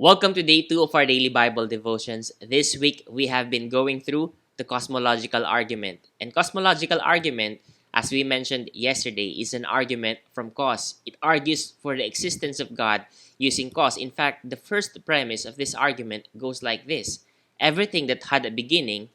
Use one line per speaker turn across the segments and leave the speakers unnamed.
Welcome to day 2 of our daily Bible devotions. This week we have been going through the cosmological argument. And cosmological argument, as we mentioned yesterday, is an argument from cause. It argues for the existence of God using cause. In fact, the first premise of this argument goes like this: everything that had a beginning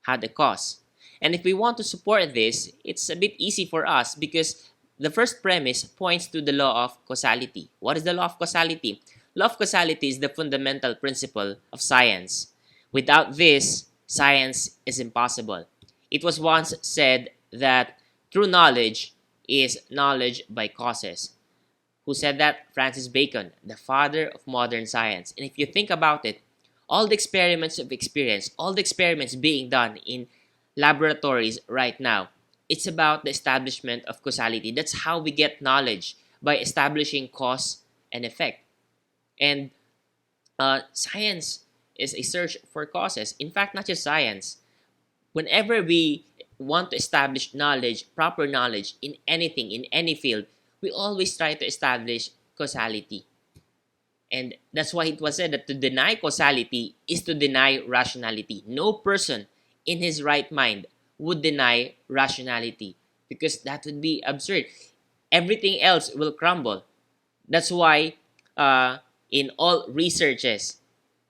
had a cause. And if we want to support this, it's a bit easy for us because the first premise points to the law of causality. What is the law of causality? Law of causality is the fundamental principle of science. Without this, science is impossible. It was once said that true knowledge is knowledge by causes. Who said that? Francis Bacon, the father of modern science. And if you think about it, all the experiments of experience, all the experiments being done in laboratories right now, it's about the establishment of causality. That's how we get knowledge, by establishing cause and effect. And science is a search for causes. In fact, not just science. Whenever we want to establish knowledge, proper knowledge in anything, in any field, we always try to establish causality. And that's why it was said that to deny causality is to deny rationality. No person in his right mind would deny rationality because that would be absurd. Everything else will crumble. That's why in all researches,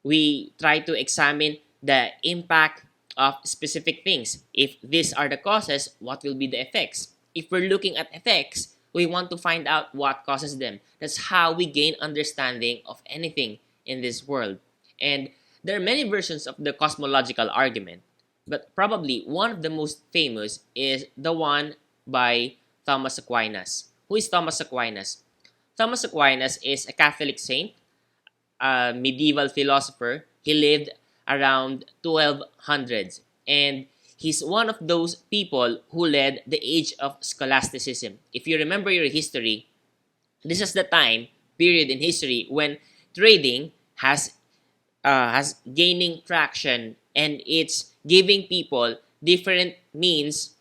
we try to examine the impact of specific things. If these are the causes, what will be the effects? If we're looking at effects, we want to find out what causes them. That's how we gain understanding of anything in this world. And there are many versions of the cosmological argument, but probably one of the most famous is the one by Thomas Aquinas. Who is Thomas Aquinas? Thomas Aquinas is a Catholic saint, a medieval philosopher. He lived around 1200s, and he's one of those people who led the age of scholasticism. If you remember your history, this is the time period in history when trading has gaining traction, and it's giving people different means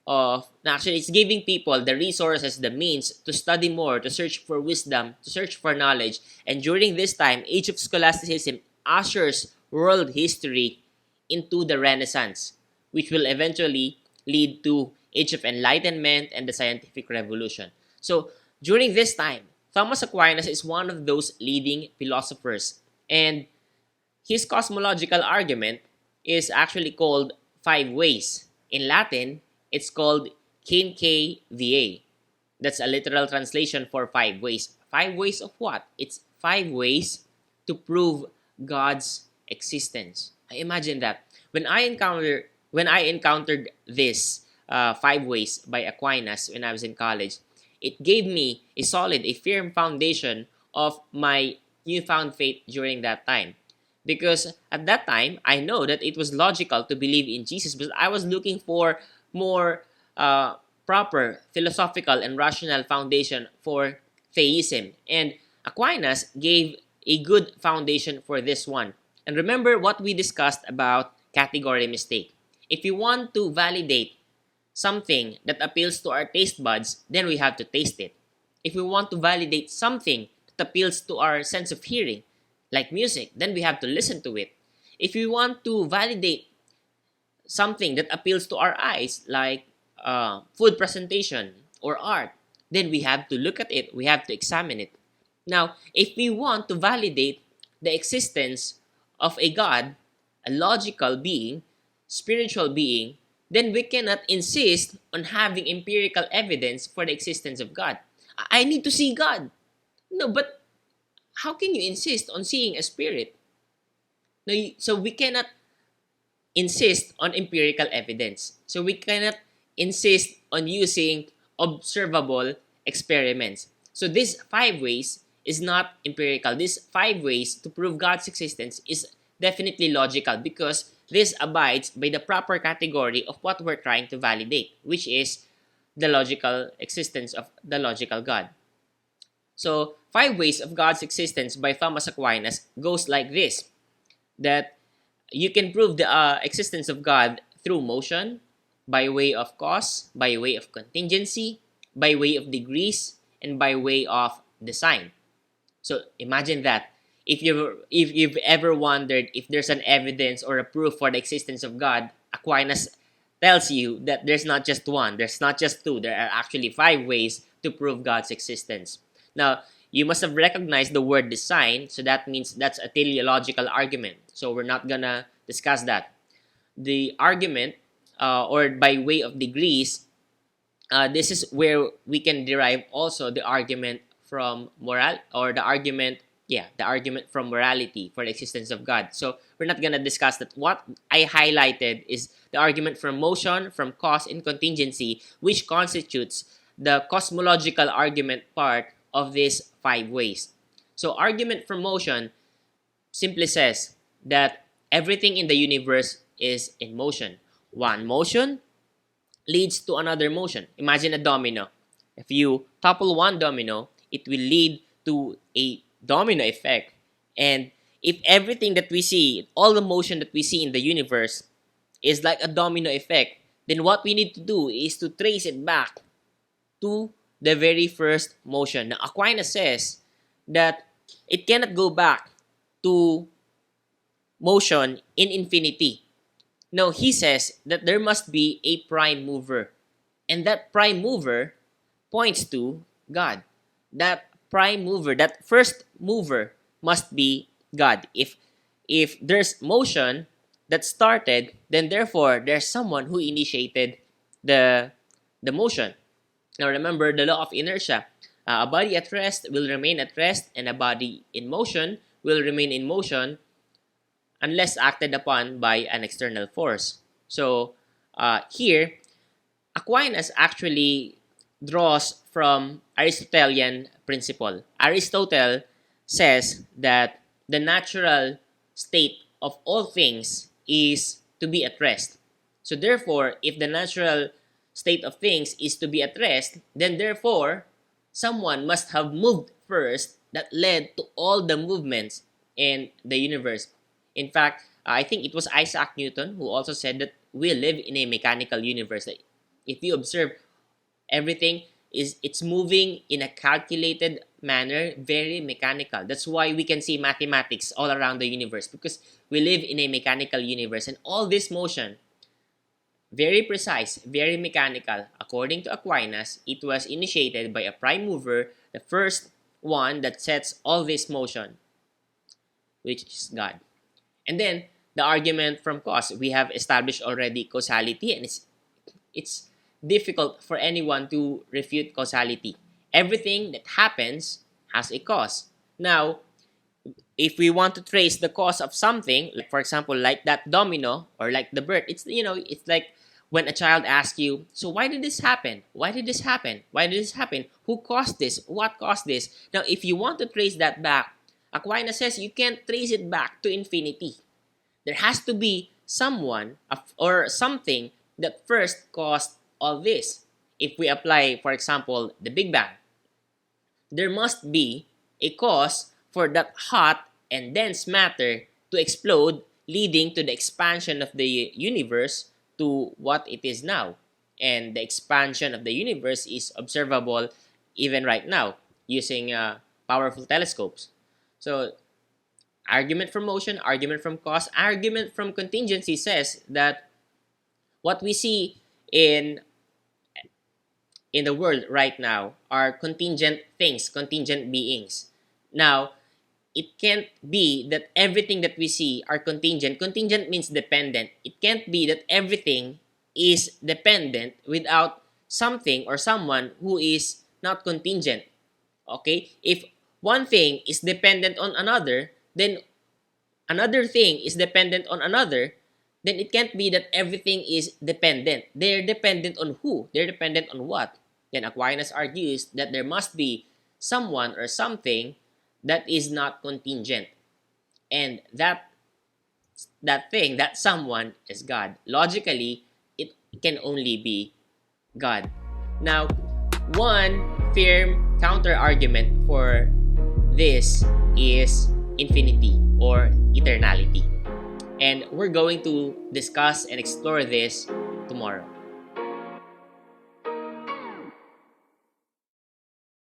of, actually it's giving people the resources, the means to study more, to search for wisdom, to search for knowledge. And during this time, age of scholasticism ushers world history into the Renaissance, which will eventually lead to age of enlightenment and the scientific revolution. So during this time, Thomas Aquinas is one of those leading philosophers, and his cosmological argument is actually called Five Ways. In Latin, it's called Quinque Viae. That's a literal translation for five ways. Five ways of what? It's five ways to prove God's existence. I imagine that. When I encountered this five ways by Aquinas when I was in college, it gave me a solid, a firm foundation of my newfound faith during that time. Because at that time, I know that it was logical to believe in Jesus, but I was looking for more proper philosophical and rational foundation for theism. And Aquinas gave a good foundation for this one. And remember what we discussed about category mistake. If you want to validate something that appeals to our taste buds, then we have to taste it. If we want to validate something that appeals to our sense of hearing, like music, then we have to listen to it. If we want to validate something that appeals to our eyes, like food presentation or art, then we have to look at it, we have to examine it. Now, if we want to validate the existence of a God, a logical being, spiritual being, then we cannot insist on having empirical evidence for the existence of God. I need to see God. No, but how can you insist on seeing a spirit? No, so we cannot insist on empirical evidence. So we cannot insist on using observable experiments. So these five ways is not empirical. These five ways to prove God's existence is definitely logical because this abides by the proper category of what we're trying to validate, which is the logical existence of the logical God. So, Five Ways of God's Existence by Thomas Aquinas goes like this: that you can prove the existence of God through motion, by way of cause, by way of contingency, by way of degrees, and by way of design. So imagine that. if you've ever wondered if there's an evidence or a proof for the existence of God, Aquinas tells you that there's not just one, there's not just two, there are actually five ways to prove God's existence. Now, you must have recognized the word design, so that means that's a teleological argument. So we're not gonna discuss that. The argument, or by way of degrees, this is where we can derive also the argument from moral, or the argument from morality for the existence of God. So we're not gonna discuss that. What I highlighted is the argument from motion, from cause, and contingency, which constitutes the cosmological argument part of these five ways. So argument from motion simply says that everything in the universe is in motion. One motion leads to another motion. Imagine a domino. If you topple one domino, it will lead to a domino effect. And if everything that we see, all the motion that we see in the universe is like a domino effect, then what we need to do is to trace it back to the very first motion. Now, Aquinas says that it cannot go back to motion in infinity. No, he says that there must be a prime mover. And that prime mover points to God. That prime mover, that first mover must be God. If there's motion that started, then therefore there's someone who initiated the motion. Now remember the law of inertia. A body at rest will remain at rest, and a body in motion will remain in motion unless acted upon by an external force. So here, Aquinas actually draws from Aristotelian principle. Aristotle says that the natural state of all things is to be at rest. So therefore, if the natural state of things is to be at rest, then therefore, someone must have moved first that led to all the movements in the universe. In fact, I think it was Isaac Newton who also said that we live in a mechanical universe. If you observe, everything it's moving in a calculated manner, very mechanical. That's why we can see mathematics all around the universe, because we live in a mechanical universe, and all this motion, very precise, very mechanical. According to Aquinas, it was initiated by a prime mover, the first one that sets all this motion, which is God. And then the argument from cause, we have established already causality, and it's difficult for anyone to refute causality. Everything that happens has a cause. Now, if we want to trace the cause of something, like for example, like that domino or like the bird, it's like when a child asks you, so why did this happen? Why did this happen? Why did this happen? Who caused this? What caused this? Now, if you want to trace that back, Aquinas says you can't trace it back to infinity. There has to be someone or something that first caused all this. If we apply, for example, the Big Bang, there must be a cause for that hot and dense matter to explode, leading to the expansion of the universe to what it is now. And the expansion of the universe is observable even right now using powerful telescopes. So, argument from motion, argument from cause, argument from contingency says that what we see in the world right now are contingent things, contingent beings. Now, it can't be that everything that we see are contingent. Contingent means dependent. It can't be that everything is dependent without something or someone who is not contingent. Okay? If one thing is dependent on another, then another thing is dependent on another, then it can't be that everything is dependent. They're dependent on who? They're dependent on what? Then Aquinas argues that there must be someone or something that is not contingent. And that thing, that someone is God. Logically, it can only be God. Now, one firm counter-argument for this is infinity or eternality. And we're going to discuss and explore this tomorrow.